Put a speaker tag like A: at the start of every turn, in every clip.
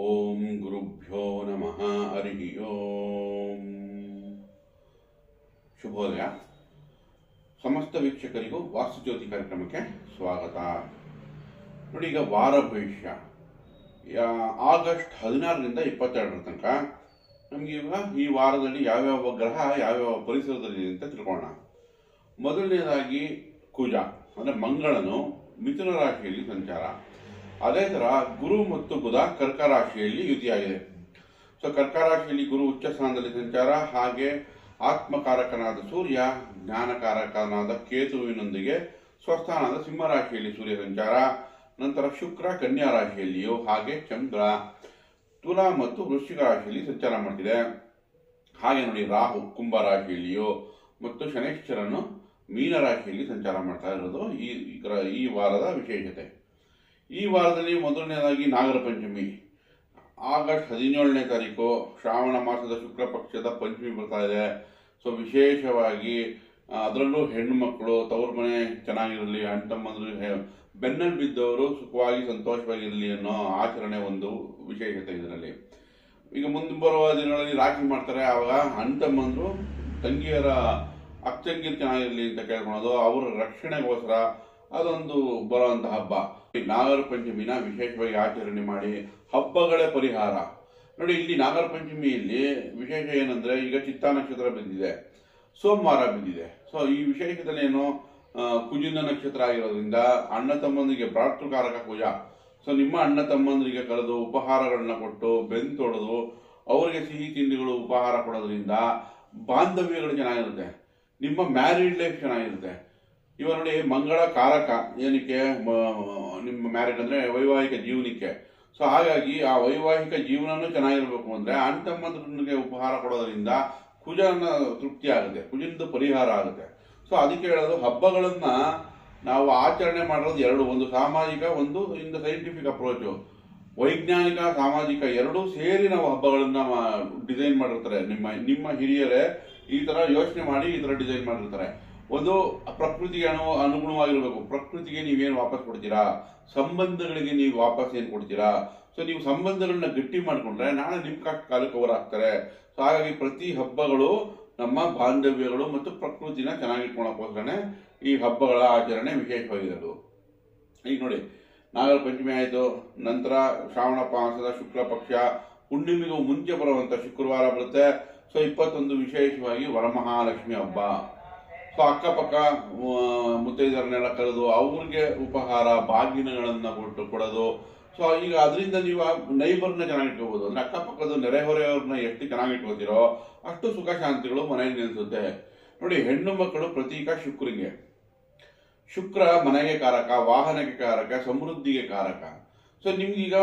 A: ಓಂ ಗುರುಭ್ಯೋ ನಮಃ ಹರಿ ಓಂ. ಶುಭೋದಯ. ಸಮಸ್ತ ವೀಕ್ಷಕರಿಗೂ ವಾಸ್ತುಜ್ಯೋತಿ ಕಾರ್ಯಕ್ರಮಕ್ಕೆ ಸ್ವಾಗತ. ನೋಡಿ, ಈಗ ವಾರ ಭವಿಷ್ಯ ಆಗಸ್ಟ್ 16ರಿಂದ 22 ತನಕ ನಮಗೆ ಈಗ ಈ ವಾರದಲ್ಲಿ ಯಾವ್ಯಾವ ಗ್ರಹ ಯಾವ್ಯಾವ ಪರಿಸರದಲ್ಲಿ ಅಂತ ತಿಳ್ಕೊಳ್ಳೋಣ. ಮೊದಲನೇದಾಗಿ ಕುಜ ಅಂದರೆ ಮಂಗಳನು ಮಿಥುನ ರಾಶಿಯಲ್ಲಿ ಸಂಚಾರ. ಅದೇ ಥರ ಗುರು ಮತ್ತು ಬುಧ ಕರ್ಕ ರಾಶಿಯಲ್ಲಿ ಯುತಿಯಾಗಿದೆ. ಸೊ ಕರ್ಕ ರಾಶಿಯಲ್ಲಿ ಗುರು ಉಚ್ಚ ಸ್ಥಾನದಲ್ಲಿ ಸಂಚಾರ, ಹಾಗೆ ಆತ್ಮಕಾರಕನಾದ ಸೂರ್ಯ ಜ್ಞಾನಕಾರಕನಾದ ಕೇತುವಿನೊಂದಿಗೆ ಸ್ವಸ್ಥಾನದ ಸಿಂಹ ರಾಶಿಯಲ್ಲಿ ಸೂರ್ಯ ಸಂಚಾರ. ನಂತರ ಶುಕ್ರ ಕನ್ಯಾ ರಾಶಿಯಲ್ಲಿಯೂ, ಹಾಗೆ ಚಂದ್ರ ತುಲಾ ಮತ್ತು ವೃಶ್ಚಿಕ ರಾಶಿಯಲ್ಲಿ ಸಂಚಾರ ಮಾಡ್ತಿದೆ. ಹಾಗೆ ನೋಡಿ, ರಾಹು ಕುಂಭ ರಾಶಿಯಲ್ಲಿಯೂ ಮತ್ತು ಶನೈಶ್ಚರನು ಮೀನ ರಾಶಿಯಲ್ಲಿ ಸಂಚಾರ ಮಾಡ್ತಾ ಇರೋದು ಈ ವಾರದ ವಿಶೇಷತೆ. ಈ ವಾರದಲ್ಲಿ ಮೊದಲನೇದಾಗಿ ನಾಗರ ಪಂಚಮಿ ಆಗಸ್ಟ್ 17ನೇ ತಾರೀಕು, ಶ್ರಾವಣ ಮಾಸದ ಶುಕ್ಲ ಪಕ್ಷದ ಪಂಚಮಿ ಬರ್ತಾ ಇದೆ. ಸೊ ವಿಶೇಷವಾಗಿ ಅದರಲ್ಲೂ ಹೆಣ್ಣು ಮಕ್ಕಳು ತವ್ರ ಮನೆ ಚೆನ್ನಾಗಿರಲಿ, ಅಣ್ಣ ಬೆನ್ನಲ್ಲಿ ಬಿದ್ದವರು ಸುಖವಾಗಿ ಸಂತೋಷವಾಗಿರಲಿ ಅನ್ನೋ ಆಚರಣೆ ಒಂದು ವಿಶೇಷತೆ ಇದರಲ್ಲಿ. ಈಗ ಮುಂದೆ ಬರುವ ದಿನಗಳಲ್ಲಿ ರಾಖಿ ಮಾಡ್ತಾರೆ, ಆವಾಗ ಅಣ್ಣ ತಮ್ಮಂದ್ರು ತಂಗಿಯರ ಅಕ್ಕಂಗಿರು ಚೆನ್ನಾಗಿರಲಿ ಅಂತ ಕೇಳ್ಕೊಳೋದು, ಅವರ ರಕ್ಷಣೆಗೋಸ್ಕರ ಅದೊಂದು ಬರುವಂತಹ ಹಬ್ಬ. ನಾಗರ ಪಂಚಮಿನ ವಿಶೇಷವಾಗಿ ಆಚರಣೆ ಮಾಡಿ ಹಬ್ಬಗಳೇ ಪರಿಹಾರ. ನೋಡಿ, ಇಲ್ಲಿ ನಾಗರ ಪಂಚಮಿಯಲ್ಲಿ ವಿಶೇಷ ಏನಂದ್ರೆ, ಈಗ ಚಿತ್ತಾ ನಕ್ಷತ್ರ ಬಿದ್ದಿದೆ, ಸೋಮವಾರ ಬಿದ್ದಿದೆ. ಸೊ ಈ ವಿಶೇಷದಲ್ಲಿ ಏನು, ಕುಜಿನ ನಕ್ಷತ್ರ ಆಗಿರೋದ್ರಿಂದ ಅಣ್ಣ ತಮ್ಮಂದಿಗೆ ಭ್ರಾತೃಕಾರಕ ಕುಜ. ಸೊ ನಿಮ್ಮ ಅಣ್ಣ ತಮ್ಮಂದರಿಗೆ ಕರೆದು ಉಪಹಾರಗಳನ್ನ ಕೊಟ್ಟು ಬೆಂತೊಡೆದು ಅವರಿಗೆ ಸಿಹಿ ತಿಂಡಿಗಳು ಉಪಹಾರ ಕೊಡೋದ್ರಿಂದ ಬಾಂಧವ್ಯಗಳು ಚೆನ್ನಾಗಿರುತ್ತೆ, ನಿಮ್ಮ ಮ್ಯಾರಿಡ್ ಲೈಫ್ ಚೆನ್ನಾಗಿರುತ್ತೆ. ಇವ ನೋಡಿ, ಮಂಗಳ ಕಾರಕ ಏನಕ್ಕೆ, ನಿಮ್ಮ ಮ್ಯಾರಿಡ್ ಅಂದರೆ ವೈವಾಹಿಕ ಜೀವನಕ್ಕೆ. ಸೊ ಹಾಗಾಗಿ ಆ ವೈವಾಹಿಕ ಜೀವನನೂ ಚೆನ್ನಾಗಿರ್ಬೇಕು ಅಂದರೆ ಅಣ್ಣ ತಮ್ಮಂದ್ರಿಗೆ ಉಪಹಾರ ಕೊಡೋದ್ರಿಂದ ಕುಜನ ತೃಪ್ತಿ ಆಗುತ್ತೆ, ಕುಜನದ ಪರಿಹಾರ ಆಗುತ್ತೆ. ಸೊ ಅದಕ್ಕೆ ಹೇಳೋದು, ಹಬ್ಬಗಳನ್ನ ನಾವು ಆಚರಣೆ ಮಾಡೋದು ಎರಡು, ಒಂದು ಸಾಮಾಜಿಕ, ಒಂದು ಇಂದ ಸೈಂಟಿಫಿಕ್ ಅಪ್ರೋಚು. ವೈಜ್ಞಾನಿಕ ಸಾಮಾಜಿಕ ಎರಡೂ ಸೇರಿ ನಾವು ಹಬ್ಬಗಳನ್ನ ಡಿಸೈನ್ ಮಾಡಿರ್ತಾರೆ. ನಿಮ್ಮ ಹಿರಿಯರೇ ಈ ಥರ ಯೋಚನೆ ಮಾಡಿ ಈ ಥರ ಡಿಸೈನ್ ಮಾಡಿರ್ತಾರೆ. ಒಂದು ಪ್ರಕೃತಿಗೆ ಅನುಗುಣವಾಗಿರ್ಬೇಕು. ಪ್ರಕೃತಿಗೆ ನೀವೇನು ವಾಪಸ್ ಕೊಡ್ತೀರಾ, ಸಂಬಂಧಗಳಿಗೆ ನೀವು ವಾಪಸ್ ಏನು ಕೊಡ್ತೀರಾ. ಸೊ ನೀವು ಸಂಬಂಧಗಳನ್ನ ಗಟ್ಟಿ ಮಾಡಿಕೊಂಡ್ರೆ ನಾಳೆ ನಿಮ್ಮ ಕಾಲಕ್ಕೆ ಅವರು ಆಗ್ತಾರೆ. ಸೊ ಹಾಗಾಗಿ ಪ್ರತಿ ಹಬ್ಬಗಳು ನಮ್ಮ ಬಾಂಧವ್ಯಗಳು ಮತ್ತು ಪ್ರಕೃತಿನ ಚೆನ್ನಾಗಿಟ್ಕೊಳ್ಳೋಕ್ಕೋಸ್ಕರನೇ ಈ ಹಬ್ಬಗಳ ಆಚರಣೆ ವಿಶೇಷವಾಗಿರೋದು. ಈಗ ನೋಡಿ, ನಾಗರ ಪಂಚಮಿ ಆಯಿತು, ನಂತರ ಶ್ರಾವಣ ಮಾಸದ ಶುಕ್ಲ ಪಕ್ಷ ಹುಣ್ಣಿಮೆಗೂ ಮುಂಚೆ ಬರುವಂಥ ಶುಕ್ರವಾರ ಬರುತ್ತೆ. ಸೊ 21 ವಿಶೇಷವಾಗಿ ವರಮಹಾಲಕ್ಷ್ಮಿ ಹಬ್ಬ. ಸೊ ಅಕ್ಕಪಕ್ಕ ಮುತ್ತೈದರನ್ನೆಲ್ಲ ಕರೆದು ಅವ್ರಿಗೆ ಉಪಹಾರ ಬಾಗಿನಗಳನ್ನು ಕೊಡೋದು. ಸೊ ಈಗ ಅದರಿಂದ ನೀವು ನೈಬರ್ನ ಚೆನ್ನಾಗಿಟ್ಕೋಬೋದು. ಅಂದರೆ ಅಕ್ಕಪಕ್ಕದ ನೆರೆಹೊರೆಯವ್ರನ್ನ ಎಷ್ಟು ಚೆನ್ನಾಗಿಟ್ಕೋತೀರೋ ಅಷ್ಟು ಸುಖ ಶಾಂತಿಗಳು ಮನೆಯಲ್ಲಿ ನಿಲ್ಲಿಸುತ್ತೆ. ನೋಡಿ, ಹೆಣ್ಣು ಮಕ್ಕಳು ಪ್ರತೀಕ ಶುಕ್ರಿಗೆ. ಶುಕ್ರ ಮನೆಗೆ ಕಾರಕ, ವಾಹನಕ್ಕೆ ಕಾರಕ, ಸಮೃದ್ಧಿಗೆ ಕಾರಕ. ಸೊ ನಿಮ್ಗೀಗ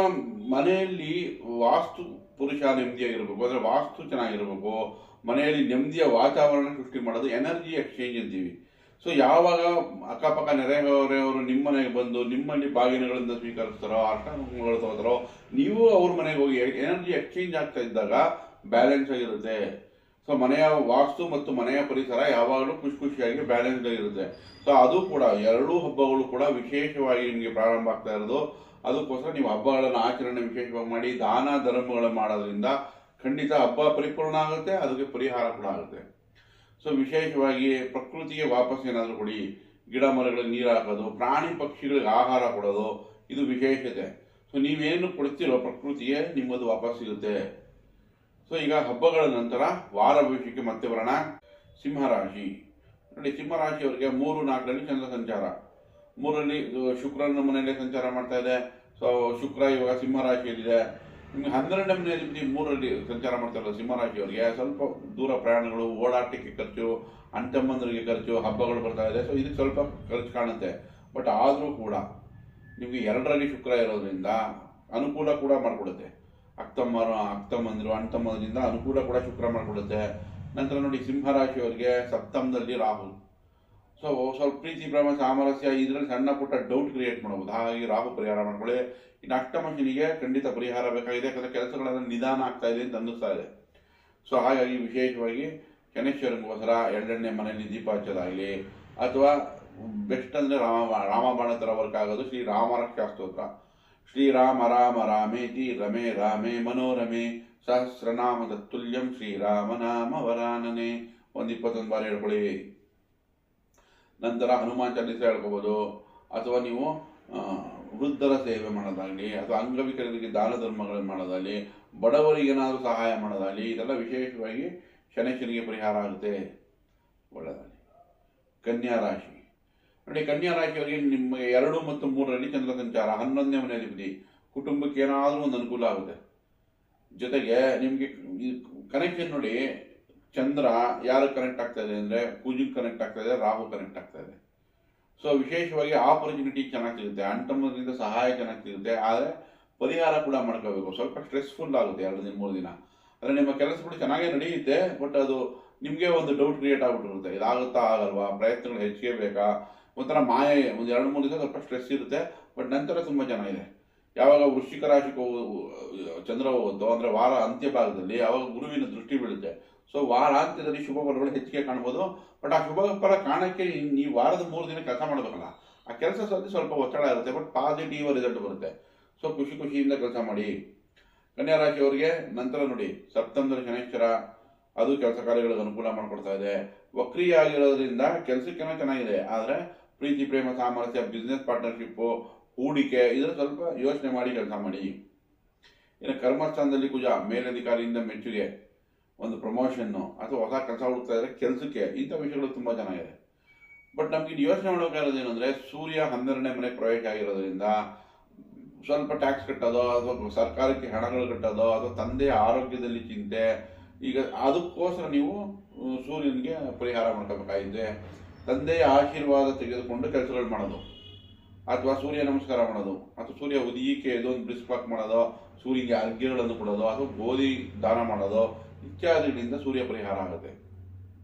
A: ಮನೆಯಲ್ಲಿ ವಾಸ್ತು ಪುರುಷ ನೆಮ್ಮದಿಯಾಗಿರ್ಬೇಕು, ಅಂದರೆ ವಾಸ್ತು ಚೆನ್ನಾಗಿರ್ಬೇಕು, ಮನೆಯಲ್ಲಿ ನೆಮ್ಮದಿಯ ವಾತಾವರಣ ಸೃಷ್ಟಿ ಮಾಡೋದು ಎನರ್ಜಿ ಎಕ್ಸ್ಚೇಂಜ್ ಅಂತೀವಿ. ಸೊ ಯಾವಾಗ ಅಕ್ಕಪಕ್ಕ ನೆರೆಹೊರೆಯವರು ನಿಮ್ಮ ಮನೆಗೆ ಬಂದು ನಿಮ್ಮಲ್ಲಿ ಬಾಗಿನಗಳಿಂದ ಸ್ವೀಕರಿಸ್ತಾರೋ, ಅರ್ಥಗಳು ತಗೋತಾರೋ, ನೀವು ಅವ್ರ ಮನೆಗೆ ಹೋಗಿ ಎನರ್ಜಿ ಎಕ್ಸ್ಚೇಂಜ್ ಆಗ್ತಾ ಇದ್ದಾಗ ಬ್ಯಾಲೆನ್ಸ್ ಆಗಿರುತ್ತೆ. ಸೊ ಮನೆಯ ವಾಸ್ತು ಮತ್ತು ಮನೆಯ ಪರಿಸರ ಯಾವಾಗಲೂ ಖುಷಿಯಾಗಿ ಬ್ಯಾಲೆನ್ಸ್ ಆಗಿರುತ್ತೆ. ಸೊ ಅದು ಕೂಡ ಎರಡೂ ಹಬ್ಬಗಳು ಕೂಡ ವಿಶೇಷವಾಗಿ ನಿಮಗೆ ಪ್ರಾರಂಭ ಆಗ್ತಾ ಇರೋದು. ಅದಕ್ಕೋಸ್ಕರ ನೀವು ಹಬ್ಬಗಳನ್ನು ಆಚರಣೆ ವಿಶೇಷವಾಗಿ ಮಾಡಿ ದಾನ ಧರ್ಮಗಳನ್ನು ಮಾಡೋದ್ರಿಂದ ಖಂಡಿತ ಹಬ್ಬ ಪರಿಪೂರ್ಣ ಆಗುತ್ತೆ, ಅದಕ್ಕೆ ಪರಿಹಾರ ಕೂಡ ಆಗುತ್ತೆ. ಸೊ ವಿಶೇಷವಾಗಿ ಪ್ರಕೃತಿಗೆ ವಾಪಸ್ ಏನಾದರೂ ಕೊಡಿ, ಗಿಡ ಮರಗಳಿಗೆ ನೀರು ಹಾಕೋದು, ಪ್ರಾಣಿ ಪಕ್ಷಿಗಳಿಗೆ ಆಹಾರ ಕೊಡೋದು, ಇದು ವಿಶೇಷತೆ. ಸೊ ನೀವೇನು ಕೊಡ್ತೀರೋ ಪ್ರಕೃತಿಗೆ ನಿಮ್ಮದು ವಾಪಸ್ ಸಿಗುತ್ತೆ. ಸೊ ಈಗ ಹಬ್ಬಗಳ ನಂತರ ವಾರ ಭವಿಷ್ಯಕ್ಕೆ ಮತ್ತೆ ಬರೋಣ. ಸಿಂಹರಾಶಿ. ನೋಡಿ, ಸಿಂಹರಾಶಿಯವರಿಗೆ 3-4ರಲ್ಲಿ ಚಂದ್ರ ಸಂಚಾರ, 3ರಲ್ಲಿ ಶುಕ್ರನ ಮನೆಯಲ್ಲೇ ಸಂಚಾರ ಮಾಡ್ತಾ ಇದೆ. ಸೊ ಶುಕ್ರ ಇವಾಗ ಸಿಂಹರಾಶಿಯಲ್ಲಿದೆ. ನಿಮ್ಗೆ 12ನೇ ಮನೆಯಲ್ಲಿ 3ರಲ್ಲಿ ಸಂಚಾರ ಮಾಡ್ತಾ ಇರೋದು ಸಿಂಹರಾಶಿಯವರಿಗೆ ಸ್ವಲ್ಪ ದೂರ ಪ್ರಯಾಣಗಳು, ಓಡಾಟಕ್ಕೆ ಖರ್ಚು, ಅಣ್ಣ ತಮ್ಮಂದರಿಗೆ ಖರ್ಚು, ಹಬ್ಬಗಳು ಬರ್ತಾ ಇದೆ. ಸೊ ಇದಕ್ಕೆ ಸ್ವಲ್ಪ ಖರ್ಚು ಕಾಣುತ್ತೆ. ಬಟ್ ಆದರೂ ಕೂಡ ನಿಮಗೆ 2ರಲ್ಲಿ ಶುಕ್ರ ಇರೋದ್ರಿಂದ ಅನುಕೂಲ ಕೂಡ ಮಾಡಿಕೊಡುತ್ತೆ. ಅಣ್ಣ ತಮ್ಮಂದ್ರಿಂದ ಅನುಕೂಲ ಕೂಡ ಶುಕ್ರ ಮಾಡಿಕೊಡುತ್ತೆ. ನಂತರ ನೋಡಿ, ಸಿಂಹರಾಶಿಯವರಿಗೆ 7ರಲ್ಲಿ ರಾಹು. ಸೊ ಸ್ವಲ್ಪ ಪ್ರೀತಿ ಪ್ರೇಮ ಸಾಮರಸ್ಯ ಇದರಲ್ಲಿ ಸಣ್ಣ ಪುಟ್ಟ ಡೌಟ್ ಕ್ರಿಯೇಟ್ ಮಾಡ್ಬೋದು. ಹಾಗಾಗಿ ರಾಹು ಪರಿಹಾರ ಮಾಡ್ಕೊಳ್ಳಿ. ಇನ್ನು ಅಷ್ಟಮ ಶನಿಗೆ ಖಂಡಿತ ಪರಿಹಾರ ಬೇಕಾಗಿದೆ, ಯಾಕಂದರೆ ಕೆಲಸಗಳೆಲ್ಲ ನಿಧಾನ ಆಗ್ತಾ ಇದೆ ಅಂತ ಅನ್ನಿಸ್ತಾ ಇದೆ. ಸೊ ಹಾಗಾಗಿ ವಿಶೇಷವಾಗಿ ಶನೇಶ್ವರನಿಗೋಸ್ಕರ 2ನೇ ಮನೆಯಲ್ಲಿ ದೀಪ ಹಚ್ಚೋದಾಗಲಿ, ಅಥವಾ ಬೆಸ್ಟ್ ಅಂದರೆ ರಾಮಬಾಣ ಥರ ವರ್ಕ್ ಆಗೋದು ಶ್ರೀ ರಾಮರಕ್ಷಾ ಸ್ತೋತ್ರ. ಶ್ರೀರಾಮ ರಾಮ ರಾಮೇತಿ ರಮೇ ರಾಮೇ ಮನೋರಮೆ ಸಹಸ್ರನಾಮ ತತ್ತುಲ್ಯಂ ಶ್ರೀರಾಮನಾಮ ವರಾನನೆ. ಒಂದು 21 ಬಾರಿ ಹೇಳ್ಕೊಳ್ಳಿ. ನಂತರ ಹನುಮಾನ್ ಚಾಲೀಸ ಹೇಳ್ಕೋಬೋದು, ಅಥವಾ ನೀವು ವೃದ್ಧರ ಸೇವೆ ಮಾಡೋದಾಗಲಿ, ಅಥವಾ ಅಂಗವಿಕಲರಿಗೆ ದಾನ ಧರ್ಮಗಳನ್ನು ಮಾಡೋದಾಗಲಿ, ಬಡವರಿಗೇನಾದರೂ ಸಹಾಯ ಮಾಡೋದಾಗಲಿ, ಇದೆಲ್ಲ ವಿಶೇಷವಾಗಿ ಶನೈಶ್ವರಿಗೆ ಪರಿಹಾರ ಆಗುತ್ತೆ. ಒಳ್ಳೆಯದಾಗಲಿ. ಕನ್ಯಾ ರಾಶಿ ನೋಡಿ, ಕನ್ಯಾ ರಾಶಿಯವರಿಗೆ ನಿಮಗೆ 2 ಮತ್ತು 3ರಲ್ಲಿ ಚಂದ್ರ ಸಂಚಾರ, 11ನೇ ಮನೆಯಲ್ಲಿ ಕುಟುಂಬಕ್ಕೆ ಏನಾದರೂ ಒಂದು ಅನುಕೂಲ ಆಗುತ್ತೆ. ಜೊತೆಗೆ ನಿಮಗೆ ಕನೆಕ್ಷನ್ ನೋಡಿ, ಚಂದ್ರ ಯಾರು ಕನೆಕ್ಟ್ ಆಗ್ತಾ ಇದೆ ಅಂದರೆ ಕುಜಿಗೆ ಕನೆಕ್ಟ್ ಆಗ್ತಾ ಇದೆ, ರಾಹು ಕನೆಕ್ಟ್ ಆಗ್ತಾ ಇದೆ. ಸೊ ವಿಶೇಷವಾಗಿ ಆಪರ್ಚುನಿಟಿ ಚೆನ್ನಾಗಿ ಸಿಗುತ್ತೆ, ಅಣ್ತಮ್ಮದಿಂದ ಸಹಾಯ ಚೆನ್ನಾಗಿ ಸಿಗುತ್ತೆ. ಆದರೆ ಪರಿಹಾರ ಕೂಡ ಮಾಡ್ಕೋಬೇಕು. ಸ್ವಲ್ಪ ಸ್ಟ್ರೆಸ್ಫುಲ್ ಆಗುತ್ತೆ 2 ದಿನ 3 ದಿನ. ಅಂದರೆ ನಿಮ್ಮ ಕೆಲಸಗಳು ಚೆನ್ನಾಗೇ ನಡೆಯುತ್ತೆ, ಬಟ್ ಅದು ನಿಮಗೆ ಒಂದು ಡೌಟ್ ಕ್ರಿಯೇಟ್ ಆಗಿಬಿಟ್ಟಿರುತ್ತೆ. ಇದಾಗುತ್ತಾ ಆಗಲ್ವಾ, ಪ್ರಯತ್ನಗಳು ಹೆಚ್ಚಿಗೆ ಬೇಕಾ, ಒಂಥರ ಮಾಯೆ. ಒಂದು 2-3 ದಿವಸ ಸ್ವಲ್ಪ ಸ್ಟ್ರೆಸ್ ಇರುತ್ತೆ, ಬಟ್ ನಂತರ ತುಂಬ ಚೆನ್ನಾಗಿದೆ. ಯಾವಾಗ ವೃಶ್ಚಿಕ ರಾಶಿಗೆ ಚಂದ್ರ ಹೋಗುತ್ತೋ ಅಂದರೆ ವಾರ ಅಂತ್ಯ ಭಾಗದಲ್ಲಿ, ಆವಾಗ ಗುರುವಿನ ದೃಷ್ಟಿ ಬೀಳುತ್ತೆ. ಸೊ ವಾರಾಂತ್ಯದಲ್ಲಿ ಶುಭ ಫಲಗಳು ಹೆಚ್ಚಿಗೆ ಕಾಣ್ಬೋದು. ಬಟ್ ಆ ಶುಭ ಫಲ ಕಾಣಕ್ಕೆ ನೀವು ವಾರದ 3 ದಿನ ಕೆಲಸ ಮಾಡಬೇಕಲ್ಲ, ಆ ಕೆಲಸ ಸ್ವಲ್ಪ ಒತ್ತಡ ಇರುತ್ತೆ, ಬಟ್ ಪಾಸಿಟಿವ್ ರಿಸಲ್ಟ್ ಬರುತ್ತೆ. ಸೊ ಖುಷಿಯಿಂದ ಕೆಲಸ ಮಾಡಿ. ಕನ್ಯಾ ರಾಶಿಯವರಿಗೆ ನಂತರ ನೋಡಿ, ಸಪ್ತಮದಲ್ಲಿ ಶನೈಶ್ವರ, ಅದು ಕೆಲಸ ಕಾರ್ಯಗಳಿಗೆ ಅನುಕೂಲ ಮಾಡಿಕೊಡ್ತಾ ಇದೆ. ವಕ್ರೀಯ ಆಗಿರೋದ್ರಿಂದ ಕೆಲಸಕ್ಕೇನೋ ಚೆನ್ನಾಗಿದೆ, ಆದರೆ ಪ್ರೀತಿ ಪ್ರೇಮ ಸಾಮರಸ್ಯ, ಬಿಸ್ನೆಸ್ ಪಾರ್ಟ್ನರ್ಶಿಪ್ಪು, ಹೂಡಿಕೆ, ಇದರ ಸ್ವಲ್ಪ ಯೋಚನೆ ಮಾಡಿ ಕೆಲಸ ಮಾಡಿ. ಇನ್ನು ಕರ್ಮಸ್ಥಾನದಲ್ಲಿ ಕುಜ, ಮೇಲಧಿಕಾರಿಯಿಂದ ಮೆಚ್ಚುಗೆ, ಒಂದು ಪ್ರಮೋಷನ್ನು, ಅಥವಾ ಹೊಸ ಕೆಲಸ ಹುಡುಕ್ತಾ ಇದ್ರೆ ಕೆಲಸಕ್ಕೆ, ಇಂಥ ವಿಷಯಗಳು ತುಂಬ ಚೆನ್ನಾಗಿದೆ. ಬಟ್ ನಮ್ಗೆ ಯೋಚನೆ ಮಾಡೋಕ್ಕಾಗೋದು ಏನಂದರೆ, ಸೂರ್ಯ 12ನೇ ಮನೆ ಪ್ರವೇಶ ಆಗಿರೋದ್ರಿಂದ ಸ್ವಲ್ಪ ಟ್ಯಾಕ್ಸ್ ಕಟ್ಟೋದು, ಅಥವಾ ಸರ್ಕಾರಕ್ಕೆ ಹಣಗಳು ಕಟ್ಟೋದು, ಅಥವಾ ತಂದೆಯ ಆರೋಗ್ಯದಲ್ಲಿ ಚಿಂತೆ. ಈಗ ಅದಕ್ಕೋಸ್ಕರ ನೀವು ಸೂರ್ಯನಿಗೆ ಪರಿಹಾರ ಮಾಡ್ಕೋಬೇಕಾಗಿದೆ. ತಂದೆಯ ಆಶೀರ್ವಾದ ತೆಗೆದುಕೊಂಡು ಕೆಲಸಗಳು ಮಾಡೋದು, ಅಥವಾ ಸೂರ್ಯ ನಮಸ್ಕಾರ ಮಾಡೋದು, ಅಥವಾ ಸೂರ್ಯ ಉದಯಿಕೆ ಇದೊಂದು ಬ್ರಿಸ್ಕ್ ಮಾಡೋದು, ಸೂರ್ಯನಿಗೆ ಅರ್ಘ್ಯಗಳನ್ನು ಕೊಡೋದು, ಅಥವಾ ಗೋಧಿ ದಾನ ಮಾಡೋದು ಇತ್ಯಾದಿಗಳಿಂದ ಸೂರ್ಯ ಪರಿಹಾರ ಆಗುತ್ತೆ.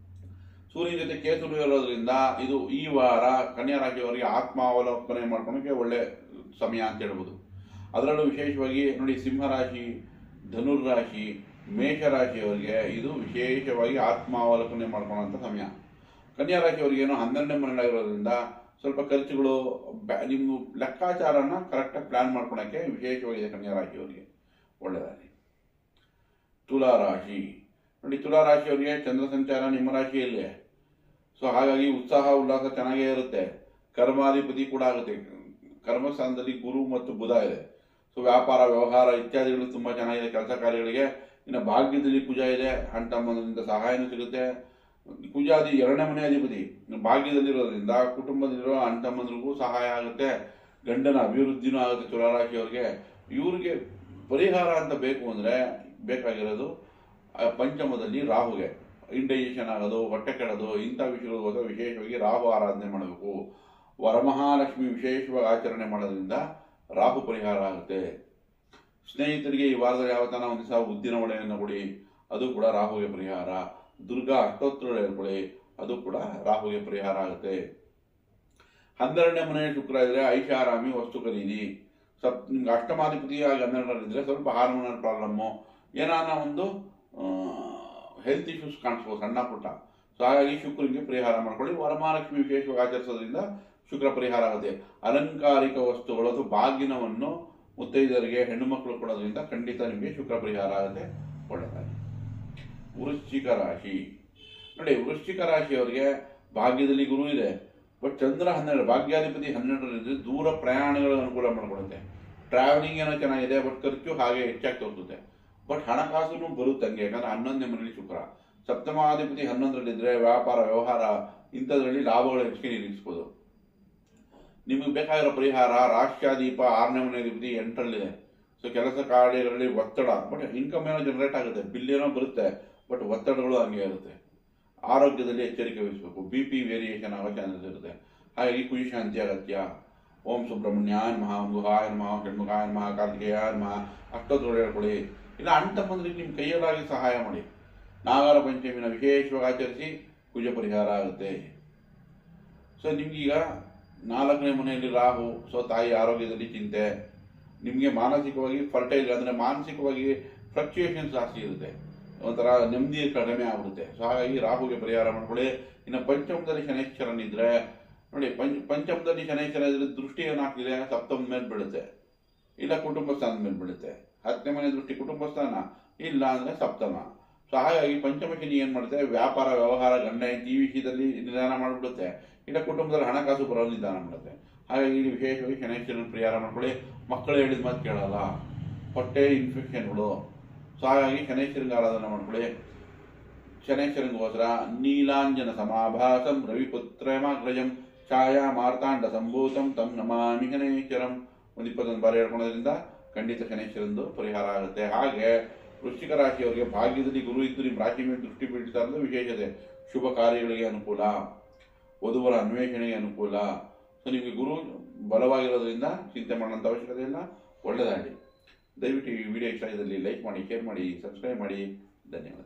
A: ಸೂರ್ಯನ ಜೊತೆ ಕೇತು ಇರೋದ್ರಿಂದ ಇದು ಈ ವಾರ ಕನ್ಯಾ ರಾಶಿಯವರಿಗೆ ಆತ್ಮಾವಲೋಕನೆ ಮಾಡ್ಕೊಳಕ್ಕೆ ಒಳ್ಳೆ ಸಮಯ ಅಂತ ಹೇಳ್ಬೋದು. ಅದರಲ್ಲೂ ವಿಶೇಷವಾಗಿ ನೋಡಿ, ಸಿಂಹರಾಶಿ, ಧನುರ್ರಾಶಿ, ಮೇಷರಾಶಿಯವರಿಗೆ ಇದು ವಿಶೇಷವಾಗಿ ಆತ್ಮಾವಲೋಕನೆ ಮಾಡ್ಕೊಳ್ಳೋಂಥ ಸಮಯ. ಕನ್ಯಾ ರಾಶಿಯವರಿಗೇನು 12ನೇ ಮನೆಯಾಗಿರೋದ್ರಿಂದ ಸ್ವಲ್ಪ ಖರ್ಚುಗಳು, ನಿಮ್ಮ ಲೆಕ್ಕಾಚಾರನ ಕರೆಕ್ಟಾಗಿ ಪ್ಲ್ಯಾನ್ ಮಾಡ್ಕೊಳಕ್ಕೆ ವಿಶೇಷವಾಗಿದೆ ಕನ್ಯಾ ರಾಶಿಯವರಿಗೆ. ಒಳ್ಳೆಯದಾಗಿ. ತುಲಾ ರಾಶಿ ನೋಡಿ, ತುಲಾ ರಾಶಿಯವರಿಗೆ ಚಂದ್ರ ಸಂಚಾರ ನಿಮ್ಮ ರಾಶಿಯಲ್ಲೇ. ಸೊ ಹಾಗಾಗಿ ಉತ್ಸಾಹ ಉಲ್ಲಾಸ ಚೆನ್ನಾಗೇ ಇರುತ್ತೆ. ಕರ್ಮಾಧಿಪತಿ ಕೂಡ ಆಗುತ್ತೆ. ಕರ್ಮಸ್ಥಾನದಲ್ಲಿ ಗುರು ಮತ್ತು ಬುಧ ಇದೆ. ಸೊ ವ್ಯಾಪಾರ ವ್ಯವಹಾರ ಇತ್ಯಾದಿಗಳು ತುಂಬ ಚೆನ್ನಾಗಿದೆ ಕೆಲಸ ಕಾರ್ಯಗಳಿಗೆ. ಇನ್ನು ಭಾಗ್ಯದಲ್ಲಿ ಕುಜ ಇದೆ, ಅಣ್ತಮ್ಮನಿಂದ ಸಹಾಯನೂ ಸಿಗುತ್ತೆ. ಕುಜಾದಿ 2ನೇ ಮನೆ ಅಧಿಪತಿ ಭಾಗ್ಯದಲ್ಲಿರೋದ್ರಿಂದ ಕುಟುಂಬದಲ್ಲಿರೋ ಅಣ್ತಮ್ಮನಿಗೂ ಸಹಾಯ ಆಗುತ್ತೆ, ಗಂಡನ ಅಭಿವೃದ್ಧಿನೂ ಆಗುತ್ತೆ. ತುಲಾರಾಶಿಯವರಿಗೆ ಇವ್ರಿಗೆ ಪರಿಹಾರ ಅಂತ ಬೇಕು ಅಂದರೆ ಬೇಕಾಗಿರೋದು ಪಂಚಮದಲ್ಲಿ ರಾಹುಗೆ ಇಂಡೈಜೆಷನ್ ಆಗೋದು, ಹೊಟ್ಟೆ ಕೆಡೋದು, ಇಂಥ ವಿಷಯಗಳಿಗೋಸ್ಕರ ವಿಶೇಷವಾಗಿ ರಾಹು ಆರಾಧನೆ ಮಾಡಬೇಕು. ವರಮಹಾಲಕ್ಷ್ಮಿ ವಿಶೇಷವಾಗಿ ಆಚರಣೆ ಮಾಡೋದ್ರಿಂದ ರಾಹು ಪರಿಹಾರ ಆಗುತ್ತೆ. ಸ್ನೇಹಿತರಿಗೆ ಈ ವಾರದಲ್ಲಿ ಯಾವತ್ತಾನ ಒಂದು ದಿವಸ ಉದ್ದಿನ ವಡೆಯನ್ನು ಕೊಡಿ, ಅದು ಕೂಡ ರಾಹುಗೆ ಪರಿಹಾರ. ದುರ್ಗಾ ಅಷ್ಟೋತ್ತರ ಹೇಳ್ಕೊಳ್ಳಿ, ಅದು ಕೂಡ ರಾಹುಗೆ ಪರಿಹಾರ ಆಗುತ್ತೆ. 12ನೇ ಮನೆ ಶುಕ್ರ ಇದ್ರೆ ಐಷಾರಾಮಿ ವಸ್ತು ಖರೀದಿ. ನಿಮ್ಗೆ ಅಷ್ಟಮಾಧಿಪತಿಯಾಗಿ 12ರಲ್ಲಿದ್ದರೆ ಸ್ವಲ್ಪ ಹಾರ್ಮೋನಲ್ ಪ್ರಾಬ್ಲಮ್ಮು, ಏನಾನ ಒಂದು ಹೆಲ್ತ್ ಇಶ್ಯೂಸ್ ಕಾಣಿಸ್ಬೋದು ಸಣ್ಣ ಪುಟ್ಟ. ಸೊ ಹಾಗಾಗಿ ಶುಕ್ರನಿಗೆ ಪರಿಹಾರ ಮಾಡ್ಕೊಳ್ಳಿ. ವರಮಹಾಲಕ್ಷ್ಮಿ ವಿಶೇಷವಾಗಿ ಆಚರಿಸೋದ್ರಿಂದ ಶುಕ್ರ ಪರಿಹಾರ ಆಗುತ್ತೆ. ಅಲಂಕಾರಿಕ ವಸ್ತುಗಳು ಅಥವಾ ಬಾಗಿನವನ್ನು ಮುತ್ತೈದರಿಗೆ ಹೆಣ್ಣು ಮಕ್ಕಳು ಕೊಡೋದ್ರಿಂದ ಖಂಡಿತ ನಿಮಗೆ ಶುಕ್ರ ಪರಿಹಾರ ಆಗುತ್ತೆ. ಒಳ್ಳೆಯದಾಗಿ. ವೃಶ್ಚಿಕ ರಾಶಿ ನೋಡಿ, ವೃಶ್ಚಿಕ ರಾಶಿಯವರಿಗೆ ಭಾಗ್ಯದಲ್ಲಿ ಗುರು ಇದೆ, ಬಟ್ ಚಂದ್ರ 12, ಭಾಗ್ಯಾಧಿಪತಿ 12ರಲ್ಲಿದ್ದರೆ ದೂರ ಪ್ರಯಾಣಗಳ ಅನುಕೂಲ ಮಾಡಿಕೊಡುತ್ತೆ. ಟ್ರಾವೆಲಿಂಗ್ ಏನೋ ಚೆನ್ನಾಗಿದೆ, ಬಟ್ ಖರ್ಚು ಹಾಗೆ ಹೆಚ್ಚಾಗಿ ತೋರಿಸುತ್ತೆ. ಬಟ್ ಹಣಕಾಸು ಬರುತ್ತೆ ಹಂಗೆ, ಯಾಕಂದರೆ 11ನೇ ಮನೆಯಲ್ಲಿ ಶುಕ್ರ. ಸಪ್ತಮಾಧಿಪತಿ 11ರಲ್ಲಿದ್ದರೆ ವ್ಯಾಪಾರ ವ್ಯವಹಾರ ಇಂಥದ್ರಲ್ಲಿ ಲಾಭಗಳು ಹೆಚ್ಚಿಗೆ ನಿರೀಕ್ಷಿಸ್ಬೋದು. ನಿಮಗೆ ಬೇಕಾಗಿರೋ ಪರಿಹಾರ ರಾಷ್ಟ್ರಾದೀಪ 6ನೇ ಮನೆ ಅಧಿಪತಿ 8ರಲ್ಲಿದೆ. ಸೊ ಕೆಲಸ ಕಾರ್ಯಗಳಲ್ಲಿ ಒತ್ತಡ, ಬಟ್ ಇನ್ಕಮ್ ಏನೋ ಜನರೇಟ್ ಆಗುತ್ತೆ, ಬಿಲ್ ಏನೋ ಬರುತ್ತೆ, ಬಟ್ ಒತ್ತಡಗಳು ಹಂಗೆ ಇರುತ್ತೆ. ಆರೋಗ್ಯದಲ್ಲಿ ಎಚ್ಚರಿಕೆ ವಹಿಸಬೇಕು, BP ವೇರಿಯೇಷನ್ ಆಗೋ ಚಾನ್ಸಸ್ ಇರುತ್ತೆ. ಹಾಗಾಗಿ ಖುಷಿ ಶಾಂತಿ ಅಗತ್ಯ. ಓಂ ಸುಬ್ರಹ್ಮಣ್ಯಾಯ ನಮಃ, ಓಂ ಗುಹಾಯ ನಮಃ, ಷಣ್ಮುಖಾಯ ನಮಃ, ಕಾರ್ತಿಕೇಯಾಯ ನಮಃ ಅಷ್ಟೊತ್ತು ಹೇಳ್ಕೊಳ್ಳಿ. ಇಲ್ಲ ಅಣ್ತಮ್ಮಂದ್ರಿಗೆ ನಿಮ್ಮ ಕೈಯಲ್ಲಾಗಿ ಸಹಾಯ ಮಾಡಿ. ನಾಗರ ಪಂಚಮಿನ ವಿಶೇಷವಾಗಿ ಆಚರಿಸಿ ಕುಜ ಪರಿಹಾರ ಆಗುತ್ತೆ. ಸೊ ನಿಮ್ಗೀಗ 4ನೇ ಮನೆಯಲ್ಲಿ ರಾಹು, ಸೊ ತಾಯಿ ಆರೋಗ್ಯದಲ್ಲಿ ಚಿಂತೆ, ನಿಮಗೆ ಮಾನಸಿಕವಾಗಿ ಫರ್ಟೈಲ್ ಅಂದರೆ ಮಾನಸಿಕವಾಗಿ ಫ್ಲಕ್ಚುಯೇಷನ್ಸ್ ಜಾಸ್ತಿ ಇರುತ್ತೆ, ಒಂಥರ ನೆಮ್ಮದಿ ಕಡಿಮೆ ಆಗ್ಬಿಡುತ್ತೆ. ಸೊ ಹಾಗಾಗಿ ರಾಹುಗೆ ಪರಿಹಾರ ಮಾಡ್ಕೊಳ್ಳಿ. ಇನ್ನು ಪಂಚಮದಲ್ಲಿ ಶನೈಶ್ವರನಿದ್ರೆ ನೋಡಿ, ಪಂಚಮದಲ್ಲಿ ಶನೈಶ್ವರ ಇದ್ರೆ ದೃಷ್ಟಿ ಏನಾಗ್ತಿದೆ, ಸಪ್ತಮದ ಮೇಲೆ ಬೀಳುತ್ತೆ. ಇಲ್ಲ ಕುಟುಂಬ ಸ್ಥಾನದ ಮೇಲೆ ಬೀಳುತ್ತೆ. 10ನೇ ಮನೆ ದೃಷ್ಟಿ ಕುಟುಂಬ ಸ್ಥಾನ, ಇಲ್ಲ ಅಂದರೆ ಸಪ್ತಮ. ಸೊ ಹಾಗಾಗಿ ಪಂಚಮ ಶನಿ ಏನು ಮಾಡುತ್ತೆ, ವ್ಯಾಪಾರ ವ್ಯವಹಾರ ಗಂಡ ಹೆಂಡತಿ ಈ ವಿಷಯದಲ್ಲಿ ನಿಧಾನ ಮಾಡಿಬಿಡುತ್ತೆ, ಇಲ್ಲ ಕುಟುಂಬದಲ್ಲಿ ಹಣಕಾಸು ಬರೋ ನಿಧಾನ ಮಾಡುತ್ತೆ. ಹಾಗಾಗಿ ಇಲ್ಲಿ ವಿಶೇಷವಾಗಿ ಶನೈಶ್ವರನ ಪರಿಹಾರ ಮಾಡ್ಕೊಳ್ಳಿ. ಮಕ್ಕಳು ಹೇಳಿದ ಮಾತು ಕೇಳಲ್ಲ, ಹೊಟ್ಟೆ ಇನ್ಫೆಕ್ಷನ್ಗಳು. ಸೊ ಹಾಗಾಗಿ ಶನೈಶ್ವರಂಗೆ ಆರಾಧನೆ ಮಾಡ್ಕೊಳ್ಳಿ. ಶನೈಶ್ವರಂಗೋಸ್ಕರ ನೀಲಾಂಜನ ಸಮಾಭಾಸಂ ರವಿಪುತ್ರಮಾಗ್ರಜಂ ಛಾಯಾ ಮಾರ್ತಾಂಡ ಸಂಭೂತಂ ತಂ ನಮಾಮಿ ಶನೈಶ್ವರಂ 21 ಬಾರಿ ಹೇಳ್ಕೊಳೋದ್ರಿಂದ ಖಂಡಿತ ಶನೈಶ್ವರಂದು ಪರಿಹಾರ ಆಗುತ್ತೆ. ಹಾಗೆ ವೃಶ್ಚಿಕ ರಾಶಿಯವರಿಗೆ ಭಾಗ್ಯದಲ್ಲಿ ಗುರು ಇದ್ದು ನಿಮ್ಮ ರಾಶಿ ಮೇಲೆ ದೃಷ್ಟಿ ಬೀಳ್ತಾ ಇರೋದು ವಿಶೇಷತೆ. ಶುಭ ಕಾರ್ಯಗಳಿಗೆ ಅನುಕೂಲ, ವಧುವರ ಅನ್ವೇಷಣೆಗೆ ಅನುಕೂಲ. ಸೊ ನಿಮಗೆ ಗುರು ಬಲವಾಗಿರೋದ್ರಿಂದ ಚಿಂತೆ ಮಾಡೋಂಥ ಅವಶ್ಯಕತೆ ಇಲ್ಲ, ಒಳ್ಳೆಯದಾಗಲಿ. ದಯವಿಟ್ಟು ಈ ವಿಡಿಯೋ ಇಷ್ಟ ಆಗಿದ್ದಲ್ಲಿ ಲೈಕ್ ಮಾಡಿ, ಶೇರ್ ಮಾಡಿ, ಸಬ್ಸ್ಕ್ರೈಬ್ ಮಾಡಿ. ಧನ್ಯವಾದ.